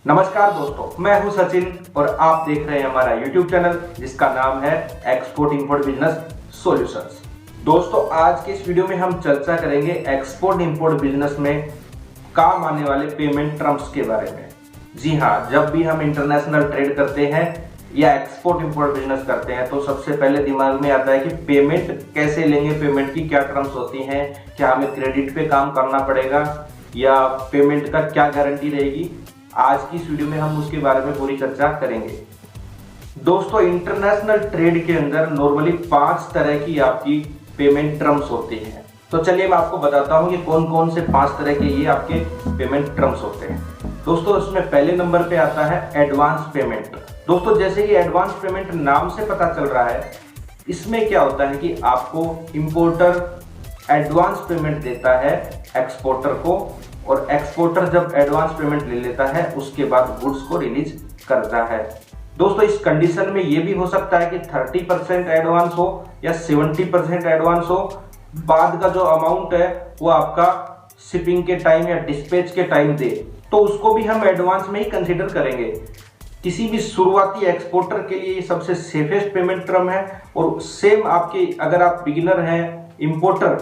नमस्कार दोस्तों, मैं हूं सचिन और आप देख रहे हैं हमारा YouTube चैनल जिसका नाम है एक्सपोर्ट इंपोर्ट बिजनेस सॉल्यूशंस। दोस्तों, आज के इस वीडियो में हम चर्चा करेंगे एक्सपोर्ट इंपोर्ट बिजनेस में काम आने वाले पेमेंट टर्म्स के बारे में। जी हाँ, जब भी हम इंटरनेशनल ट्रेड करते हैं या एक्सपोर्ट इंपोर्ट बिजनेस करते हैं तो सबसे पहले दिमाग में आता है कि पेमेंट कैसे लेंगे, पेमेंट की क्या टर्म्स होती हैं, क्या हमें क्रेडिट पे काम करना पड़ेगा या पेमेंट का क्या गारंटी रहेगी। आज की इस वीडियो में हम उसके बारे में पूरी चर्चा करेंगे। दोस्तों, इंटरनेशनल ट्रेड के अंदर नॉर्मली 5 तरह की आपकी पेमेंट टर्म्स होती हैं। तो चलिए मैं आपको बताता हूं कि कौन कौन से 5 तरह के ये आपके पेमेंट टर्म्स होते हैं। दोस्तों, इसमें पहले नंबर पे आता है एडवांस पेमेंट। दोस्तों, जैसे कि एडवांस पेमेंट नाम से पता चल रहा है, इसमें क्या होता है कि आपको इंपोर्टर एडवांस पेमेंट देता है एक्सपोर्टर को, और एक्सपोर्टर जब एडवांस पेमेंट ले लेता है उसके बाद गुड्स को रिलीज करता है। दोस्तों, इस कंडीशन में ये भी हो सकता है कि 30% एडवांस हो या 70% एडवांस हो। बाद का जो अमाउंट है वो आपका शिपिंग के टाइम या डिस्पैच के टाइम दे, तो उसको भी हम एडवांस में ही कंसीडर करेंगे। किसी भी शुरुआती एक्सपोर्टर के लिए ये सबसे सेफेस्ट पेमेंट टर्म है, और सेम आपके अगर आप बिगिनर हैं इंपोर्टर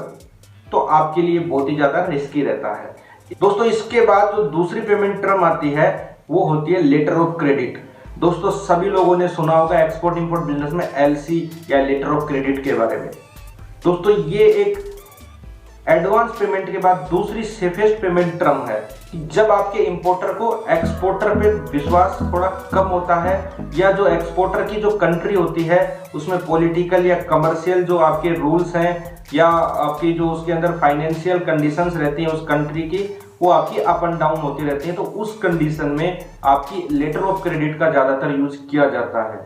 तो आपके लिए बहुत ही ज्यादा रिस्की रहता है। दोस्तों, इसके बाद जो दूसरी पेमेंट टर्म आती है वो होती है लेटर ऑफ क्रेडिट। दोस्तों, सभी लोगों ने सुना होगा एक्सपोर्ट इंपोर्ट बिजनेस में एलसी या लेटर ऑफ क्रेडिट के बारे में। दोस्तों, ये एक एडवांस पेमेंट के बाद दूसरी सेफेस्ट पेमेंट टर्म है कि जब आपके इंपोर्टर को एक्सपोर्टर पे विश्वास थोड़ा कम होता है, या जो एक्सपोर्टर की जो कंट्री होती है उसमें पॉलिटिकल या कमर्शियल जो आपके रूल्स हैं या आपकी जो उसके अंदर फाइनेंशियल कंडीशंस रहती हैं उस कंट्री की, वो आपकी अप एंड डाउन होती रहती है, तो उस कंडीशन में आपकी लेटर ऑफ क्रेडिट का ज्यादातर यूज किया जाता है।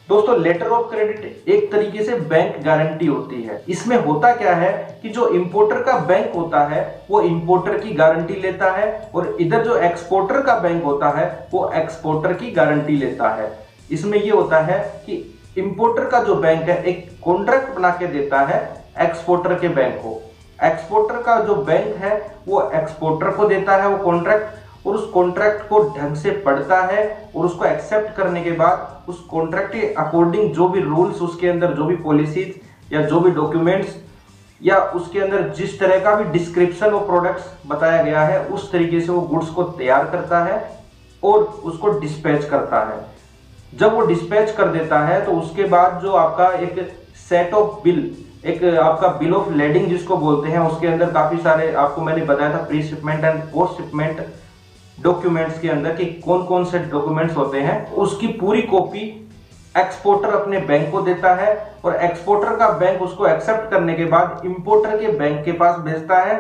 दोस्तों, लेटर ऑफ क्रेडिट एक तरीके से बैंक गारंटी होती है। इसमें होता क्या है कि जो इंपोर्टर का बैंक होता है वो इंपोर्टर की गारंटी लेता है, और इधर जो एक्सपोर्टर का बैंक होता है वो एक्सपोर्टर की गारंटी लेता है। इसमें ये होता है कि इंपोर्टर का जो बैंक है एक कॉन्ट्रैक्ट बना के देता है एक्सपोर्टर के बैंक को। एक्सपोर्टर का जो बैंक है वो एक्सपोर्टर को देता है वो कॉन्ट्रैक्ट, और उस कॉन्ट्रैक्ट को ढंग से पढ़ता है, और उसको एक्सेप्ट करने के बाद उस कॉन्ट्रैक्ट के अकॉर्डिंग जो भी रूल्स उसके अंदर, जो भी पॉलिसीज या जो भी डॉक्यूमेंट्स या उसके अंदर जिस तरह का भी डिस्क्रिप्शन ऑफ प्रोडक्ट्स बताया गया है उस तरीके से वो गुड्स को तैयार करता है और उसको डिस्पैच करता है। जब वो डिस्पैच कर देता है तो उसके बाद जो आपका एक सेट ऑफ बिल, एक आपका बिल ऑफ लेडिंग जिसको बोलते हैं, उसके अंदर काफी सारे आपको मैंने बताया था pre shipment and post shipment documents के अंदर कि कौन कौन से डॉक्यूमेंट्स होते हैं, उसकी पूरी कॉपी एक्सपोर्टर अपने बैंक को देता है, और एक्सपोर्टर का बैंक उसको एक्सेप्ट करने के बाद इंपोर्टर के बैंक के पास भेजता है।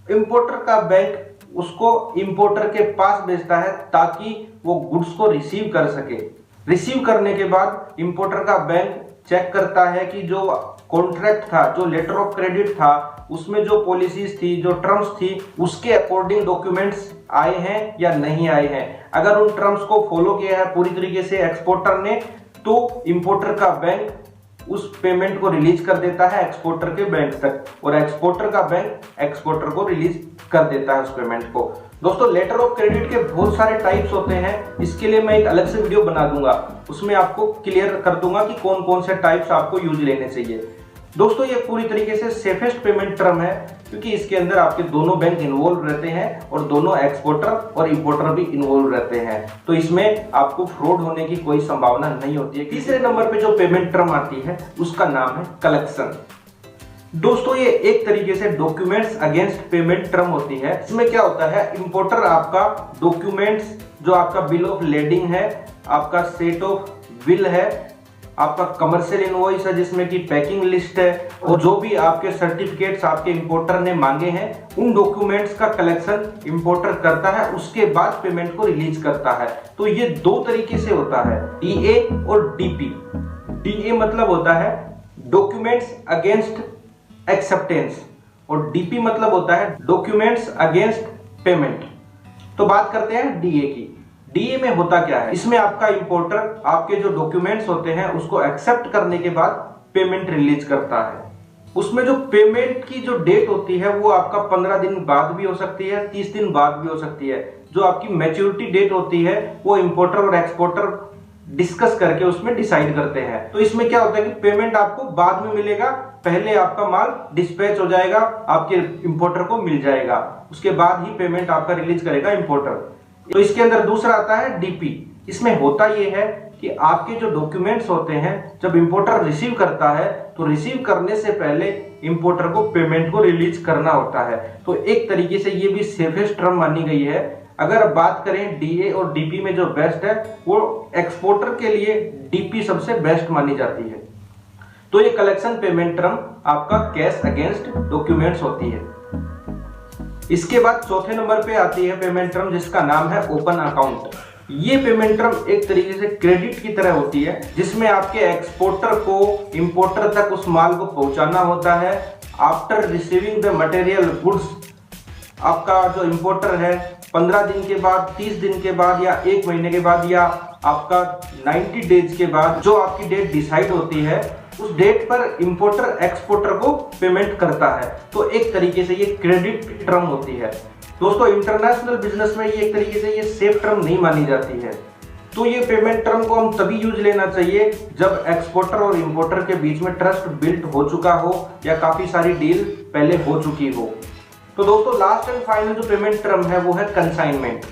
इंपोर्टर का बैंक उसको इंपोर्टर के पास भेजता है ताकि वो गुड्स को रिसीव कर सके। रिसीव करने के बाद इंपोर्टर का बैंक चेक करता है कि जो कॉन्ट्रैक्ट था, जो लेटर ऑफ क्रेडिट था, उसमें जो पॉलिसीज थी, जो टर्म्स थी, उसके अकॉर्डिंग डॉक्यूमेंट्स आए हैं या नहीं आए हैं। अगर उन टर्म्स को फॉलो किया है पूरी तरीके से एक्सपोर्टर ने, तो इंपोर्टर का बैंक उस पेमेंट को रिलीज कर देता है एक्सपोर्टर के बैंक तक, और एक्सपोर्टर का बैंक एक्सपोर्टर को रिलीज कर देता है उस पेमेंट को। दोस्तों, लेटर ऑफ क्रेडिट के बहुत सारे टाइप्स होते हैं, इसके लिए मैं एक अलग से वीडियो बना दूंगा, उसमें आपको क्लियर कर दूंगा कि कौन कौन से टाइप्स आपको यूज लेने चाहिए। दोस्तों, ये पूरी तरीके से सेफेस्ट पेमेंट टर्म है क्योंकि इसके अंदर आपके दोनों बैंक इन्वॉल्व रहते हैं और दोनों एक्सपोर्टर और इंपोर्टर भी इन्वॉल्व रहते हैं, तो इसमें आपको फ्रॉड होने की कोई संभावना नहीं होती है। तीसरे नंबर पे जो पेमेंट टर्म आती है उसका नाम है कलेक्शन। दोस्तों, ये एक तरीके से डॉक्यूमेंट्स अगेंस्ट पेमेंट टर्म होती है। इसमें क्या होता है, इंपोर्टर आपका डॉक्यूमेंट्स, जो आपका बिल ऑफ लेडिंग है, आपका सेट ऑफ बिल है, आपका कमर्शियल इनवॉइस है जिसमें कि पैकिंग लिस्ट है, और जो भी आपके सर्टिफिकेट्स आपके इंपोर्टर ने मांगे हैं उन डॉक्यूमेंट्स का कलेक्शन इंपोर्टर करता है, उसके बाद पेमेंट को रिलीज करता है। तो ये 2 तरीके से होता है, डीए और डीपी। डीए मतलब होता है डॉक्यूमेंट्स अगेंस्ट एक्सेप्टेंस, और डीपी मतलब होता है डॉक्यूमेंट्स अगेंस्ट पेमेंट। तो बात करते हैं डीए की। डीए में होता क्या है, इसमें आपका इंपोर्टर आपके जो डॉक्यूमेंट्स होते हैं उसको एक्सेप्ट करने के बाद पेमेंट रिलीज करता है। उसमें जो पेमेंट की जो डेट होती है वो आपका 15 दिन बाद भी हो सकती है, 30 दिन बाद भी हो सकती है। जो आपकी मैच्योरिटी डेट होती है वो इंपोर्टर और एक्सपोर्टर डिस्कस करके उसमें डिसाइड करते हैं। तो इसमें क्या होता है कि पेमेंट आपको बाद में मिलेगा, पहले आपका माल डिस्पैच हो जाएगा, आपके इंपोर्टर को मिल जाएगा, उसके बाद ही पेमेंट आपका रिलीज करेगा इंपोर्टर। तो इसके अंदर दूसरा आता है डीपी। इसमें होता यह है कि आपके जो डॉक्यूमेंट्स होते हैं जब इंपोर्टर रिसीव करता है तो रिसीव करने से पहले इंपोर्टर को पेमेंट को रिलीज करना होता है। तो एक तरीके से ये भी सेफेस्ट टर्म मानी गई है। अगर बात करें डीए और डीपी में जो बेस्ट है वो एक्सपोर्टर के लिए डीपी सबसे बेस्ट मानी जाती है। तो ये कलेक्शन पेमेंट टर्म आपका कैश अगेंस्ट डॉक्यूमेंट्स होती है। इसके बाद चौथे नंबर पे आती है पेमेंट टर्म जिसका नाम है ओपन अकाउंट। ये पेमेंट टर्म एक तरीके से क्रेडिट की तरह होती है जिसमें आपके एक्सपोर्टर को इंपोर्टर तक उस माल को पहुंचाना होता है। After receiving the material goods, आपका जो इंपोर्टर है 15 दिन के बाद, 30 दिन के बाद या 1 महीने के बाद या आपका 90 डेज के बाद जो आपकी डेट डिसाइड होती है उस डेट पर इंपोर्टर एक्सपोर्टर को पेमेंट करता है। तो एक तरीके से ये क्रेडिट टर्म होती है। दोस्तों इंटरनेशनल बिजनेस में ये एक तरीके से ये सेफ टर्म नहीं मानी जाती है। तो ये पेमेंट टर्म को हम तभी यूज लेना चाहिए जब एक्सपोर्टर और इंपोर्टर के बीच में ट्रस्ट बिल्ट हो चुका हो या काफी सारी डील पहले हो चुकी हो। तो दोस्तों लास्ट एंड फाइनल जो पेमेंट टर्म है वो है कंसाइनमेंट।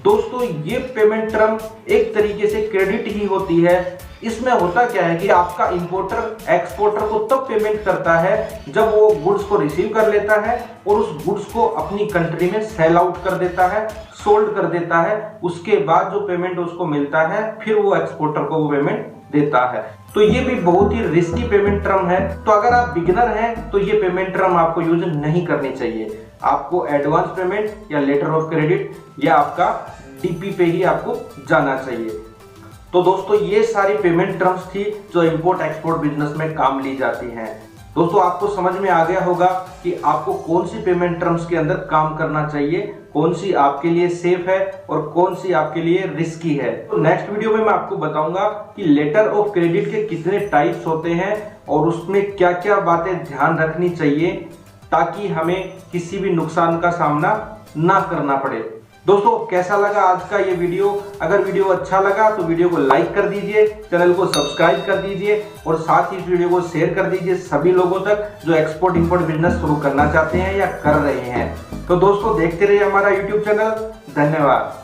दोस्तों ये पेमेंट टर्म एक तरीके से क्रेडिट ही होती है। इसमें होता क्या है कि आपका इंपोर्टर एक्सपोर्टर को तब पेमेंट करता है जब वो गुड्स को रिसीव कर लेता है और उस गुड्स को अपनी कंट्री में सेल आउट कर देता है, सोल्ड कर देता है। उसके बाद जो पेमेंट उसको मिलता है फिर वो एक्सपोर्टर को वो पेमेंट देता है। तो ये भी बहुत ही रिस्की पेमेंट टर्म है। तो अगर आप बिगिनर हैं तो ये पेमेंट टर्म आपको यूज नहीं करनी चाहिए। आपको एडवांस पेमेंट या लेटर ऑफ क्रेडिट या आपका डीपी पे ही आपको जाना चाहिए। तो दोस्तों ये सारी पेमेंट टर्म्स थी जो इंपोर्ट एक्सपोर्ट बिजनेस में काम ली जाती हैं। दोस्तों आपको समझ में आ गया होगा कि आपको कौन सी पेमेंट टर्म्स के अंदर काम करना चाहिए, कौन सी आपके लिए सेफ है और कौन सी आपके लिए रिस्की है। तो नेक्स्ट वीडियो में मैं आपको बताऊंगा कि लेटर ऑफ क्रेडिट के कितने टाइप्स होते हैं और उसमें क्या क्या बातें ध्यान रखनी चाहिए ताकि हमें किसी भी नुकसान का सामना ना करना पड़े। दोस्तों कैसा लगा आज का ये वीडियो? अगर वीडियो अच्छा लगा तो वीडियो को लाइक कर दीजिए, चैनल को सब्सक्राइब कर दीजिए और साथ ही इस वीडियो को शेयर कर दीजिए सभी लोगों तक जो एक्सपोर्ट इंपोर्ट बिजनेस शुरू करना चाहते हैं या कर रहे हैं। तो दोस्तों देखते रहिए हमारा यूट्यूब चैनल। धन्यवाद।